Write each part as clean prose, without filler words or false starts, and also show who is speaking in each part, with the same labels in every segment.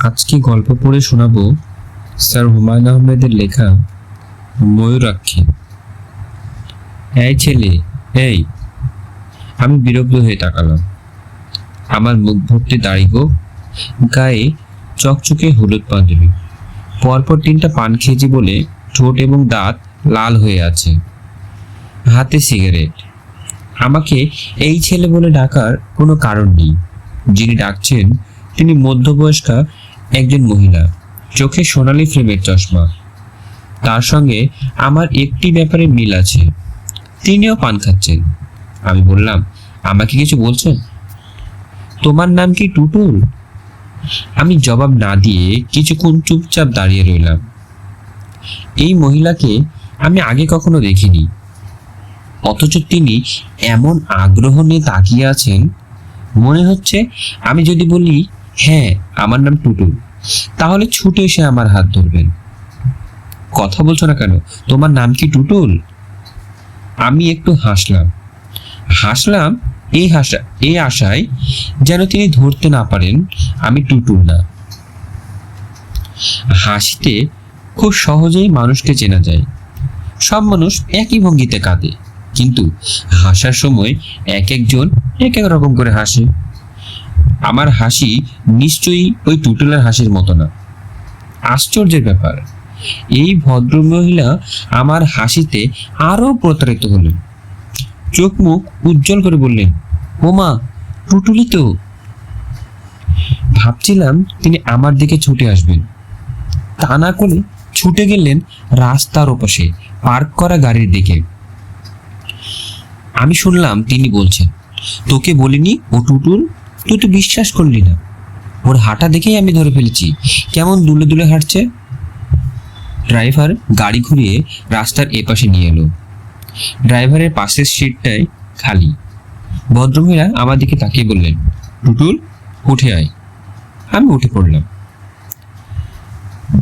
Speaker 1: আজকে গল্প পড়ে শোনাবো স্যার হুমায়ুন আহমেদের লেখা ময়ূরাক্ষী। এই ছেলে, এই। আমি বিরক্ত হয়ে তাকালাম। আমার মুখ ভর্তি দাড়ি গো, গায়ে চকচকে হলুদ পাঞ্জাবি, পরপর 3টা পান খেয়েছি বলে ঠোঁট এবং দাঁত লাল হয়ে আছে, হাতে সিগারেট। আমাকে এই ছেলে বলে ডাকার কোনো কারণ নেই। যিনি ডাকছেন তিনি মধ্যবয়স্কা একজন মহিলা, চোখে সোনালি ফ্রেমের চশমা। তার সঙ্গে আমার একটি ব্যাপারে মিল আছে, তিনিও পান খাচ্ছেন। আমি বললাম, আমাকে কিছু বলছেন? তোমার নাম কি টুটুল? আমি জবাব না দিয়ে কিছুক্ষণ চুপচাপ দাঁড়িয়ে রইলাম। এই মহিলাকে আমি আগে কখনো দেখিনি, অথচ তিনি এমন আগ্রহ নিয়ে তাকিয়ে আছেন, মনে হচ্ছে আমি যদি বলি হ্যাঁ আমার নাম টুটুল, তাহলে ছুটে এসে আমার হাত ধরবেন। কথা বলছো না কেন? তোমার নাম কি টুটুল? আমি একটু হাসলাম এই আশায় যেন তিনি ধরতে না পারেন আমি টুটুল না। হাসিতে খুব সহজেই মানুষকে চেনা যায়। সব মানুষ একই ভঙ্গিতে কাঁদে, কিন্তু হাসার সময় এক একজন এক এক রকম করে হাসে। আমার হাসি নিশ্চয়ই ওই টুটুলের হাসির মতো না। আশ্চর্যের ব্যাপার, এই ভদ্রমহিলা আমার হাসিতে আরো প্রতারিত হলেন। চোখ মুখ উজ্জ্বল করে বললেন, ওমা, টুটুলি তো। ভাবছিলাম তিনি আমার দিকে ছুটে আসবেন, তা না করে ছুটে গেলেন রাস্তার ওপাশে পার্ক করা গাড়ির দিকে। আমি শুনলাম তিনি বলছেন, তোকে বলিনি ও টুটুল? তুই তো বিশ্বাস করলি না। ওর হাঁটা দেখেই আমি ধরে ফেলেছি, কেমন দুলে দুলে হাঁটছে। ড্রাইভার গাড়ি ঘুরিয়ে রাস্তার এপাশে নিয়ে এলো। ড্রাইভারের পাশের সিটটাই খালি। ভদ্রমহিলা আমার দিকে তাকিয়ে বললেন, টুটুল, উঠে আয়। আমি উঠে পড়লাম।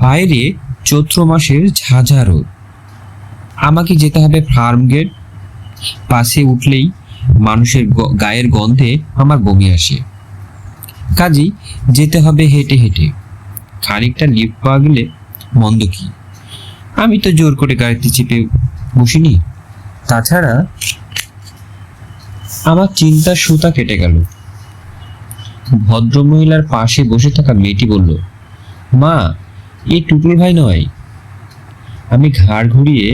Speaker 1: বাইরে চৈত্র মাসের ঝাঝা রোদ। আমাকে যেতে হবে ফার্ম গেট। পাশে উঠলেই মানুষের গায়ের গন্ধে আমার বমি আসে, কাজেই যেতে হবে হেঁটে হেঁটে। খানিকটা লিফট পাওয়া গেলে মন্দ কি, আমি তো জোর করে গাড়িতে চেপে বসিনি। তাছাড়া আমার চিন্তার সুতা কেটে গেল। ভদ্রমহিলার পাশে বসে থাকা মেয়েটি বলল, মা, এই টুটুল ভাই নয়। আমি ঘাড় ঘুরিয়ে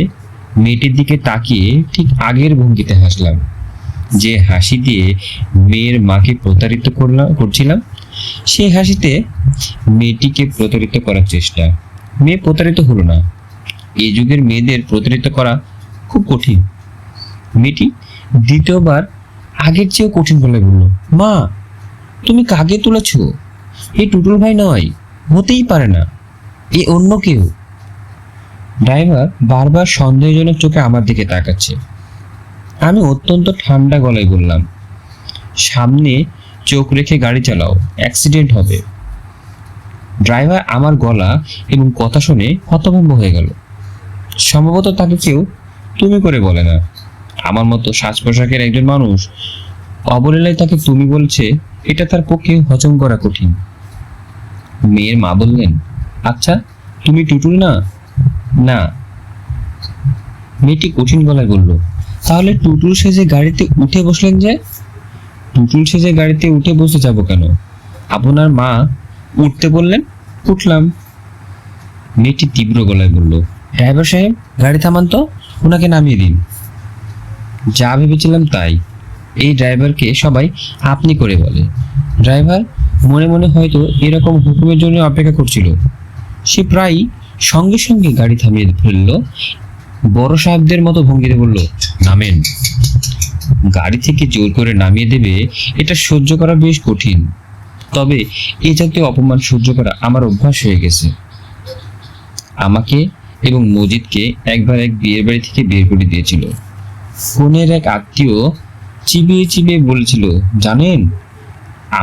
Speaker 1: মেয়েটির দিকে তাকিয়ে ঠিক আগের ভঙ্গিতে হাসলাম, যে হাসি দিয়ে মেয়ের মাকে প্রতারিত করছিলাম। সেই হাসিতে মেয়েটিকে প্রতারিত করার চেষ্টা। মেয়ে প্রতারিত হলো না। এই যুগের মেয়েদের প্রতারিত করা খুব কঠিন। মেয়েটি দ্বিতীয়বার আগের চেয়েও কঠিন বলে বলল, মা, তুমি কাকে তুলেছ? এই টুটুল ভাই নয়, হতেই পারে না, এ অন্য কেউ। ড্রাইভার বারবার সন্দেহজনক চোখে আমার দিকে তাকাচ্ছে। আমি অত্যন্ত ঠান্ডা গলায় বললাম, সামনে চোখ রেখে গাড়ি চালাও, অ্যাক্সিডেন্ট হবে। ড্রাইভার আমার গলা এবং কথা শুনে হতভম্ব হয়ে গেল। সম্ভবত তাকে কেউ তুমি করে বলে না। আমার মতো সাজ পোশাকের একজন মানুষ অবলীলায় তাকে তুমি বলছে, এটা তার পক্ষে হজম করা কঠিন। মেয়ের মা বললেন, আচ্ছা, তুমি টুটুল না? না। মেয়েটি কঠিন গলায় বলল, তাহলে টুটুল সেজে গাড়িতে উঠে বসলেন যে? টুটুল সেজে গাড়িতে উঠে বসে যাব কেন? আপনার মা উঠতে বললেন, উঠলাম। মেয়েটি তীব্র গলায় বলল, ড্রাইভার সাহেব, গাড়ি থামান তো, ওনাকে নামিয়ে দিন। যা ভেবেছিলাম তাই। এই ড্রাইভারকে সবাই আপনি করে বলে। ড্রাইভার মনে মনে হয়তো এরকম হুকুমের জন্য অপেক্ষা করছিল। সে প্রায় সঙ্গে সঙ্গে গাড়ি থামিয়ে ফেলল, বড় সাহেবদের মতো ভঙ্গিতে বলল, নামেন। গাড়ি থেকে জোর করে নামিয়ে দেবে, এটা সহ্য করা বেশ কঠিন। তবে এ জাতীয় অপমান সহ্য করা আমার অভ্যাস হয়ে গেছে। আমাকে এবং মজিদকে একবার এক বিয়ের বাড়ি থেকে বের করে দিয়েছিল। ফোনের এক আত্মীয় চিবিয়ে চিবিয়ে বলেছিল, জানেন,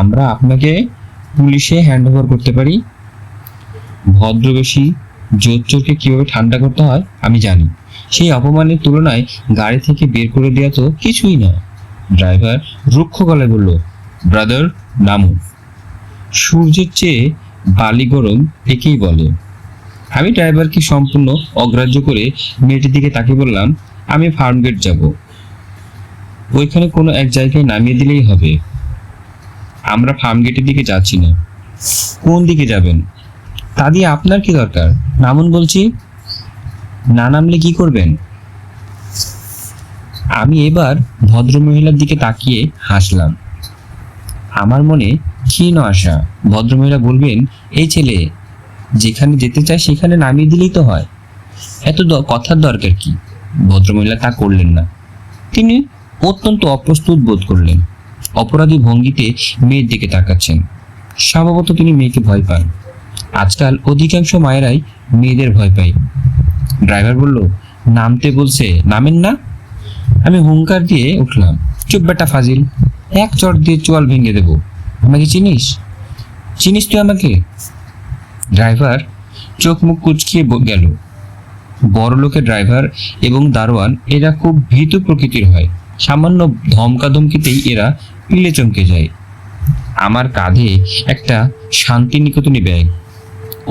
Speaker 1: আমরা আপনাকে পুলিশে হ্যান্ড ওভার করতে পারি। ভদ্রবেশী জোচ্চোরকে কিভাবে ঠান্ডা করতে হয় আমি জানি। সেই অপমানের তুলনায় গাড়ি থেকে বের করে দেওয়া তো কিছুই না। ড্রাইভার রুক্ষ গলায় বলল, ব্রাদার, নামুন। সূর্যের চেয়ে বালি গরম একেই বলে। আমি ড্রাইভারকে সম্পূর্ণ অগ্রাহ্য করে মেয়েটির দিকে তাকিয়ে বললাম, আমি ফার্মগেট যাব, ওইখানে কোনো এক জায়গায় নামিয়ে দিলেই হবে। আমরা ফার্মগেটের দিকে যাচ্ছি না। কোন দিকে যাবেন? তা দিয়ে আপনার কি দরকার? নামুন বলছি। না নামলে কি করবেন? আমি এবার ভদ্রমহিলার দিকে তাকিয়ে হাসলাম। আমার মনে ক্ষীণ আশা, ভদ্রমহিলা বলবেন, এই ছেলে যেখানে যেতে চায় সেখানে নামিয়ে দিলেই তো হয়, এত কথার দরকার কি? ভদ্রমহিলা তা করলেন না। তিনি অত্যন্ত অপ্রস্তুত বোধ করলেন, অপরাধী ভঙ্গিতে মেয়ের দিকে তাকাচ্ছেন। স্বভাবত তিনি মেয়েকে ভয় পান। আজকাল অধিকাংশ মায়েরাই মেয়েদের ভয় পায়। ড্রাইভার বলল, নামতে বলছে, নামেন না? আমি হুঙ্কার দিয়ে উঠলাম, চুপ বেটা ফাজিল, এক চট দিয়ে চোয়াল ভেঙে দেব। আমাকে চিনিস? চিনিস তুই আমাকে? ড্রাইভার চোখ মুখ কুচকিয়ে গেল। বড় লোকের ড্রাইভার এবং দারোয়ান এরা খুব ভীতু প্রকৃতির হয়। সামান্য ধমকাধমকিতেই এরা পিলে চমকে যায়। আমার কাঁধে একটা শান্তিনিকেতনী ব্যাগ।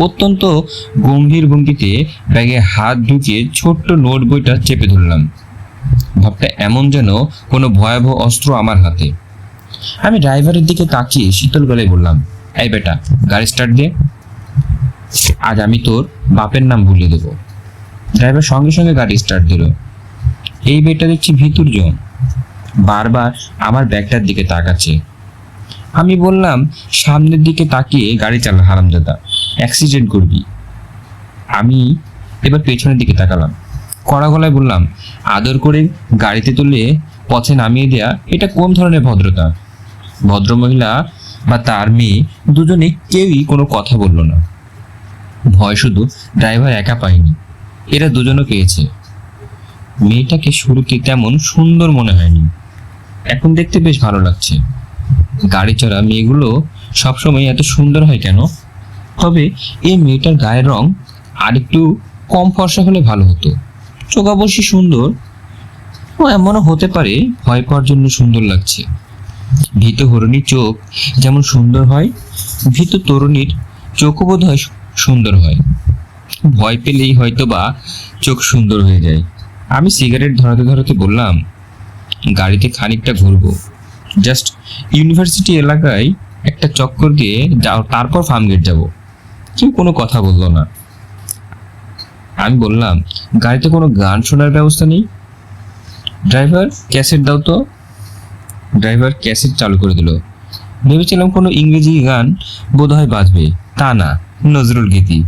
Speaker 1: অত্যন্ত গম্ভীর ভঙ্গিতে ব্যাগে হাত ঢুকিয়ে ছোট্ট নোট বইটা চেপে ধরলাম। ভাবটা এমন যেন কোনো ভয়াবহ অস্ত্র আমার হাতে। আমি ড্রাইভারের দিকে তাকিয়ে শীতল গলায় বললাম, এই বেটা, গাড়ি স্টার্ট দে, আজ আমি তোর বাপের নাম ভুলিয়ে দেবো। ড্রাইভার সঙ্গে সঙ্গে গাড়ি স্টার্ট দিল। এই বেটা দেখছি ভিতর জন, বারবার আমার ব্যাগটার দিকে তাকাচ্ছে। আমি বললাম, সামনের দিকে তাকিয়ে গাড়ি চালা হারামজাদা, অ্যাক্সিডেন্ট করবি। আমি এবার পেছনের দিকে তাকালাম, কড়া গলায় বললাম, আদর করে গাড়িতে তুলে পথে নামিয়ে দেয়া এটা কোন ধরনের ভদ্রতা? ভদ্রমহিলা বা তার মেয়ে দুজনে কেউই কোনো কথা বলল না। ভয় শুধু ড্রাইভার একা পায়নি, এরা দুজনও পেয়েছে। মেয়েটাকে শুরুতে তেমন সুন্দর মনে হয়নি, এখন দেখতে বেশ ভালো লাগছে। গাড়ি চড়া মেয়েগুলো সবসময় এত সুন্দর হয় কেন? তবে এই মেয়েটার গায়ের রং আর একটু কম ফর্সা হলে ভালো হতো। চোখ অবশ্যই সুন্দর, ও এমনও হতে পারে ভয় পাওয়ার জন্য সুন্দর লাগছে। ভীত হরিণীর চোখ যেমন সুন্দর হয়, ভীত তরুণীর চোখও বোধ হয় সুন্দর হয়। ভয় পেলেই হয়তো বা চোখ সুন্দর হয়ে যায়। আমি সিগারেট ধরাতে ধরাতে বললাম, গাড়িতে খানিকটা ঘুরবো, জাস্ট ইউনিভার্সিটি এলাকায় একটা চক্কর দিয়ে যাও, তারপর ফার্মগেট যাব। কেউ কোনো কথা বললো না। আমি বললাম, গাড়িতে কোনো গান শোনার ব্যবস্থা নেই? ড্রাইভার, ক্যাসেট দাও তো। ড্রাইভার ক্যাসেট চালু করে দিল। ভেবেছিলাম কোনো ইংরেজি গান বোধহয় বাজবে, তা না, নজরুল গীতি।